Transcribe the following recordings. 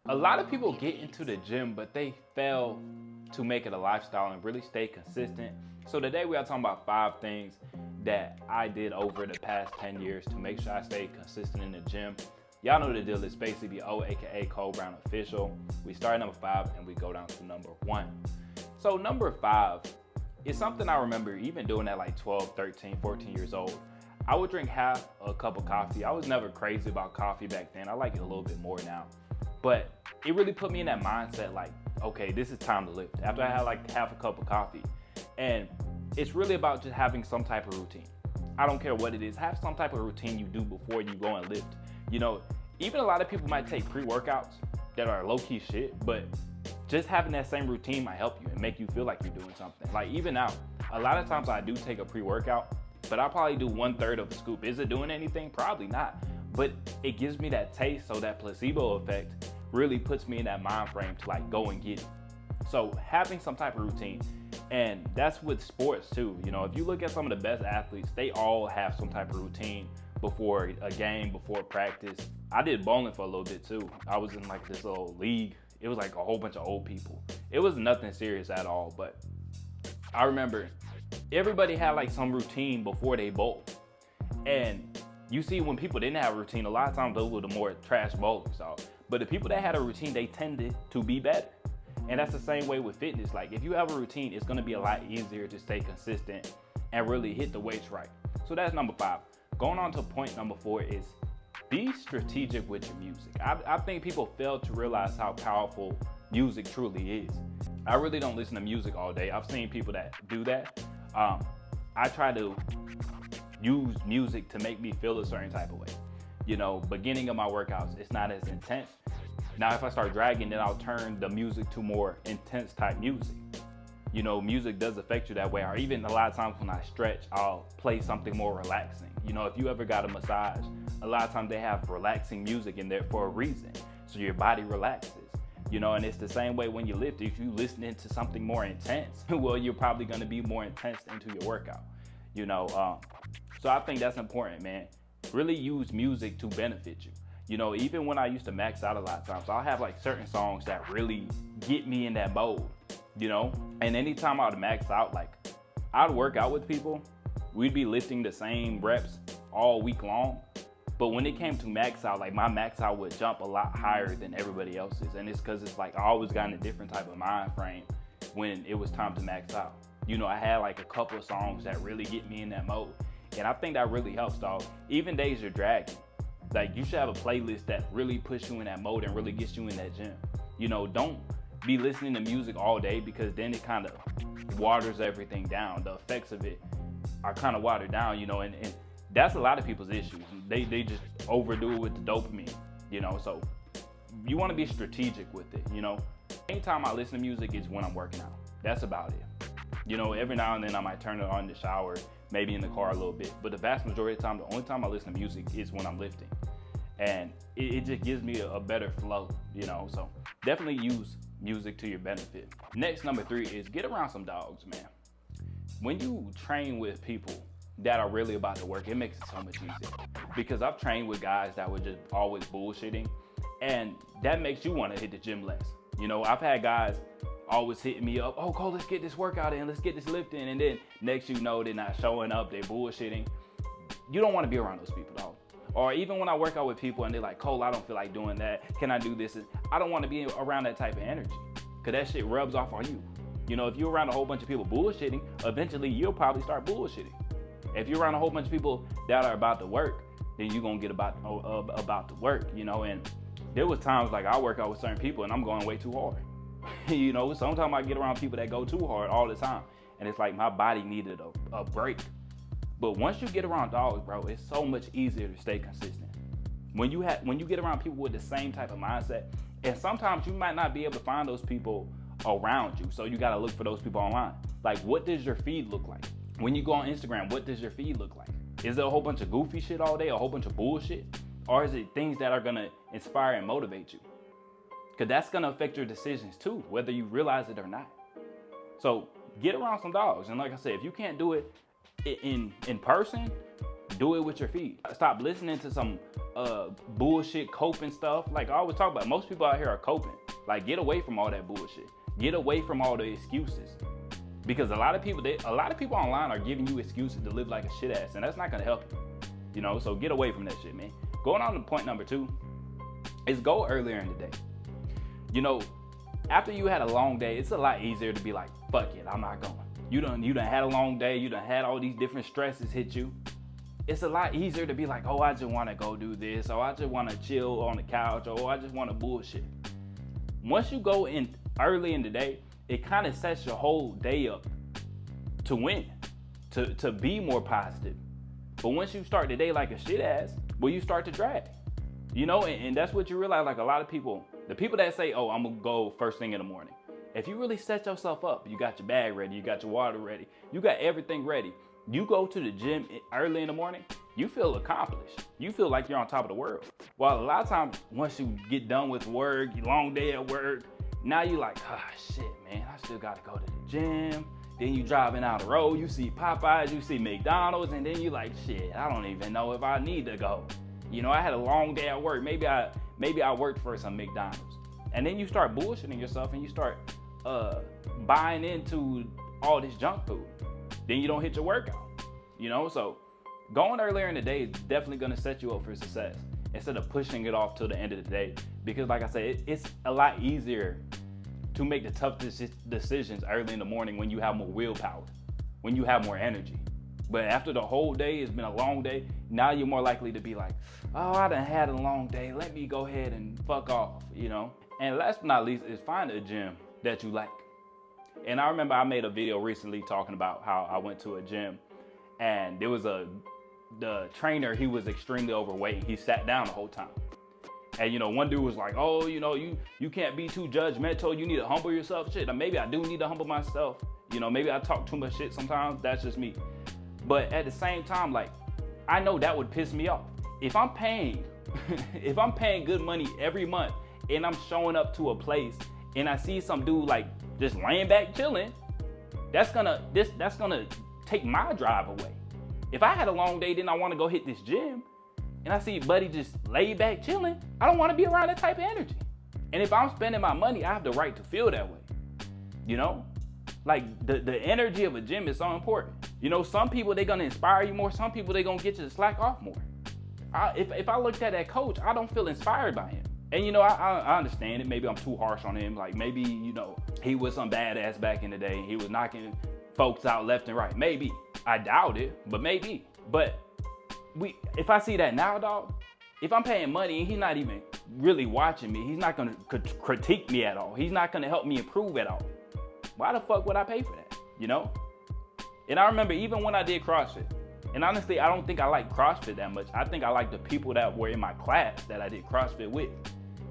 A lot of people get into the gym, but they fail to make it a lifestyle and really stay consistent. So today we are talking about 5 things that I did over the past 10 years to make sure I stay consistent in the gym. Y'all know the deal. It's basically O, aka Cole Brown Official. We start number 5 and we go down to number 1. So number 5 is something I remember even doing at like 12, 13, 14 years old. I would drink half a cup of coffee. I was never crazy about coffee back then. I like it a little bit more now. But it really put me in that mindset like, okay, this is time to lift. After I had like half a cup of coffee. And it's really about just having some type of routine. I don't care what it is. Have some type of routine you do before you go and lift. You know, even a lot of people might take pre-workouts that are low-key shit, but just having that same routine might help you and make you feel like you're doing something. Like even now, a lot of times I do take a pre-workout, but I probably do 1/3 of a scoop. Is it doing anything? Probably not. But it gives me that taste, so that placebo effect really puts me in that mind frame to like go and get it. So having some type of routine, and that's with sports too. You know, if you look at some of the best athletes, they all have some type of routine before a game, before practice. I did bowling for a little bit too. I was in like this little league. It was like a whole bunch of old people. It was nothing serious at all, but I remember everybody had like some routine before they bowled. And you see when people didn't have a routine, a lot of times those were the more trash bowlers. But the people that had a routine, they tended to be better. And that's the same way with fitness. Like if you have a routine, it's gonna be a lot easier to stay consistent and really hit the weights right. So that's number 5. Going on to point number 4 is be strategic with your music. I think people fail to realize how powerful music truly is. I really don't listen to music all day. I've seen people that do that. I try to use music to make me feel a certain type of way. You know, beginning of my workouts, it's not as intense. Now, if I start dragging, then I'll turn the music to more intense type music. You know, music does affect you that way. Or even a lot of times when I stretch, I'll play something more relaxing. You know, if you ever got a massage, a lot of times they have relaxing music in there for a reason. So your body relaxes. You know, and it's the same way when you lift. If you listening to something more intense, well, you're probably going to be more intense into your workout. You know, so I think that's important, man. Really use music to benefit you. You know, even when I used to max out a lot of times, I'll have like certain songs that really get me in that mode, you know? And anytime I would max out, like I'd work out with people, we'd be lifting the same reps all week long. But when it came to max out, like my max out would jump a lot higher than everybody else's. And it's because it's like I always got in a different type of mind frame when it was time to max out. You know, I had like a couple of songs that really get me in that mode. And I think that really helps, dog. Even days you're dragging. Like you should have a playlist that really puts you in that mode and really gets you in that gym. You know, don't be listening to music all day because then it kind of waters everything down. The effects of it are kind of watered down, you know, and that's a lot of people's issues. They just overdo it with the dopamine, you know, so you want to be strategic with it, you know. Anytime I listen to music is when I'm working out. That's about it. You know, every now and then I might turn it on in the shower, maybe in the car a little bit, but the vast majority of the time, the only time I listen to music is when I'm lifting. And it just gives me a better flow, you know, so definitely use music to your benefit. Next, number 3 is get around some dogs, man. When you train with people that are really about the work, it makes it so much easier. Because I've trained with guys that were just always bullshitting, and that makes you want to hit the gym less. You know, I've had guys always hitting me up, oh, Cole, let's get this workout in, let's get this lift in, and then next you know, they're not showing up, they're bullshitting. You don't want to be around those people, dog. Or even when I work out with people and they're like, Cole, I don't feel like doing that, can I do this? I don't want to be around that type of energy, because that shit rubs off on you. You know, if you're around a whole bunch of people bullshitting, eventually you'll probably start bullshitting. If you're around a whole bunch of people that are about to work, then you're going to get about the work, you know. And there was times like I work out with certain people and I'm going way too hard. You know, sometimes I get around people that go too hard all the time. And it's like my body needed a break. But once you get around dogs, bro, it's so much easier to stay consistent. When you get around people with the same type of mindset, and sometimes you might not be able to find those people around you. So you got to look for those people online. Like, what does your feed look like? When you go on Instagram, what does your feed look like? Is it a whole bunch of goofy shit all day, a whole bunch of bullshit? Or is it things that are gonna inspire and motivate you? Because that's gonna affect your decisions too, whether you realize it or not. So get around some dogs. And like I said, if you can't do it in person, do it with your feet. Stop listening to some bullshit coping stuff. Like I always talk about, most people out here are coping. Like, get away from all that bullshit. Get away from all the excuses. Because a lot of people online are giving you excuses to live like a shit ass, and that's not gonna help you. You know, so get away from that shit, man. Going on to point number 2 is go earlier in the day. You know, after you had a long day, it's a lot easier to be like, fuck it, I'm not going. You done had a long day, you done had all these different stresses hit you. It's a lot easier to be like, oh, I just wanna go do this, or I just wanna chill on the couch, or I just wanna bullshit. Once you go in early in the day, it kind of sets your whole day up to win, to be more positive. But once you start the day like a shit ass, well, you start to drag. You know, and that's what you realize, like a lot of people, the people that say, oh, I'm gonna go first thing in the morning. If you really set yourself up, you got your bag ready, you got your water ready, you got everything ready. You go to the gym early in the morning, you feel accomplished. You feel like you're on top of the world. While a lot of times, once you get done with work, your long day at work, now you like, shit, man, I still gotta go to the gym. Then you driving down the road, you see Popeyes, you see McDonald's, and then you like, shit, I don't even know if I need to go. You know, I had a long day at work. Maybe I worked for some McDonald's. And then you start bullshitting yourself and you start buying into all this junk food. Then you don't hit your workout. You know, so going earlier in the day is definitely gonna set you up for success instead of pushing it off till the end of the day. Because like I said, it's a lot easier to make the tough decisions early in the morning when you have more willpower, when you have more energy. But after the whole day, it's been a long day, now you're more likely to be like, oh, I done had a long day, let me go ahead and fuck off, you know? And last but not least is find a gym that you like. And I remember I made a video recently talking about how I went to a gym and there was the trainer, he was extremely overweight. He sat down the whole time. And you know, one dude was like, oh, you know, you can't be too judgmental. You need to humble yourself. Shit, maybe I do need to humble myself. You know, maybe I talk too much shit sometimes. That's just me. But at the same time, like, I know that would piss me off. If I'm paying good money every month and I'm showing up to a place and I see some dude like just laying back chilling, that's gonna take my drive away. If I had a long day, then I want to go hit this gym, and I see buddy just laid back chilling, I don't want to be around that type of energy. And if I'm spending my money, I have the right to feel that way. You know, like the energy of a gym is so important. You know, some people, they're gonna inspire you more. Some people, they're gonna get you to slack off more. If I looked at that coach, I don't feel inspired by him. And you know, I understand it. Maybe I'm too harsh on him. Like maybe, you know, he was some badass back in the day. He was knocking folks out left and right. Maybe. I doubt it, but maybe. But if I see that now, dog, if I'm paying money and he's not even really watching me, he's not gonna critique me at all. He's not gonna help me improve at all. Why the fuck would I pay for that? You know? And I remember even when I did CrossFit, and honestly, I don't think I like CrossFit that much. I think I like the people that were in my class that I did CrossFit with.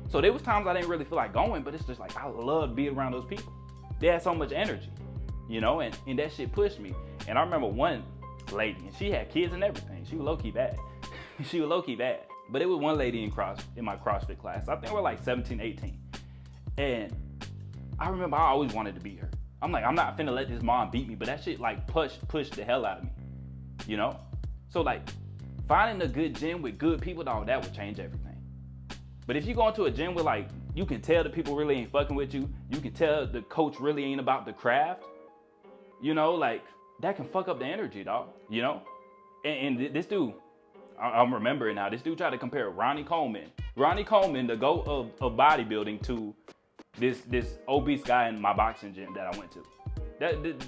So there was times I didn't really feel like going, but it's just like, I love being around those people. They had so much energy, you know, and that shit pushed me. And I remember one lady, and she had kids and everything. She was low-key bad. She was low-key bad. But it was one lady in my CrossFit class. I think we're like 17, 18. And I remember I always wanted to beat her. I'm like, I'm not finna let this mom beat me, but that shit like pushed the hell out of me, you know? So like, finding a good gym with good people, dog, that would change everything. But if you go into a gym where like, you can tell the people really ain't fucking with you, you can tell the coach really ain't about the craft, you know, like, that can fuck up the energy, dog, you know? And this dude, I'm remembering now, this dude tried to compare Ronnie Coleman, the GOAT of bodybuilding, to this obese guy in my boxing gym that I went to.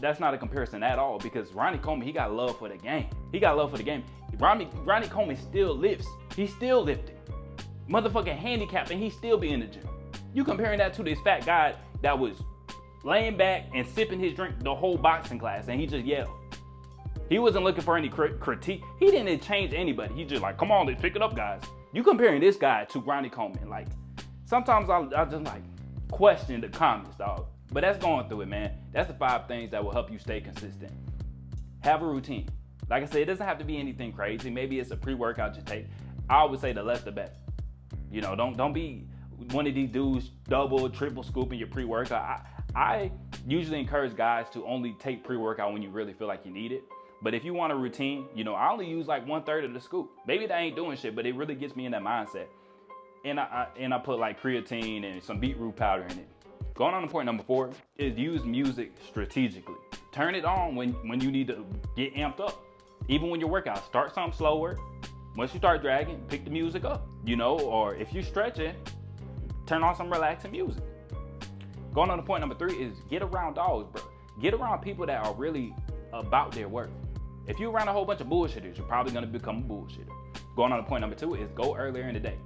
That's not a comparison at all, because Ronnie Coleman, he got love for the game. Ronnie Coleman still lifts. He's still lifting. Motherfucking handicapped, and he still be in the gym. You comparing that to this fat guy that was laying back and sipping his drink the whole boxing class, and he just yelled. He wasn't looking for any critique. He didn't change anybody. He just like, come on, let's pick it up, guys. You comparing this guy to Ronnie Coleman. Like, sometimes I just like question the comments, dog. But that's going through it, man. That's the 5 things that will help you stay consistent. Have a routine. Like I said, it doesn't have to be anything crazy. Maybe it's a pre-workout you take. I always say the less the better. You know, don't be one of these dudes double, triple scooping your pre-workout. I usually encourage guys to only take pre-workout when you really feel like you need it. But if you want a routine, you know, I only use like 1/3 of the scoop. Maybe that ain't doing shit, but it really gets me in that mindset. And I put like creatine and some beetroot powder in it. Going on to point number 4 is use music strategically. Turn it on when you need to get amped up. Even when you work out, start something slower. Once you start dragging, pick the music up, you know, or if you're stretching, turn on some relaxing music. Going on to point number 3 is get around dogs, bro. Get around people that are really about their work. If you're around a whole bunch of bullshitters, you're probably gonna become a bullshitter. Going on to point number 2 is go earlier in the day.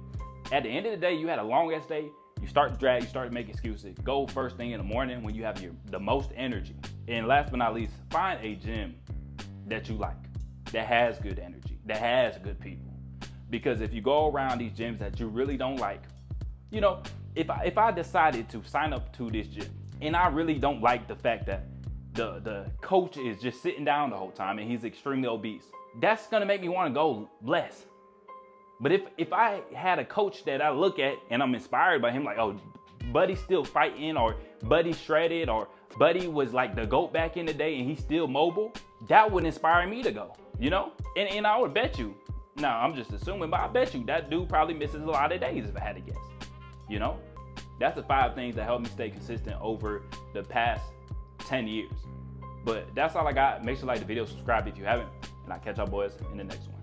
At the end of the day, you had a long ass day, you start to drag, you start to make excuses. Go first thing in the morning when you have the most energy. And last but not least, find a gym that you like, that has good energy, that has good people. Because if you go around these gyms that you really don't like, you know, if I decided to sign up to this gym and I really don't like the fact that the coach is just sitting down the whole time and he's extremely obese, that's gonna make me want to go less. But if I had a coach that I look at and I'm inspired by him, like, oh, Buddy's still fighting, or Buddy's shredded, or Buddy was like the GOAT back in the day and he's still mobile, that would inspire me to go, you know? And I would bet you, now I'm just assuming, but I bet you that dude probably misses a lot of days if I had to guess, you know? That's the 5 things that helped me stay consistent over the past 10 years. But that's all I got. Make sure you like the video, subscribe if you haven't, and I'll catch y'all boys in the next one.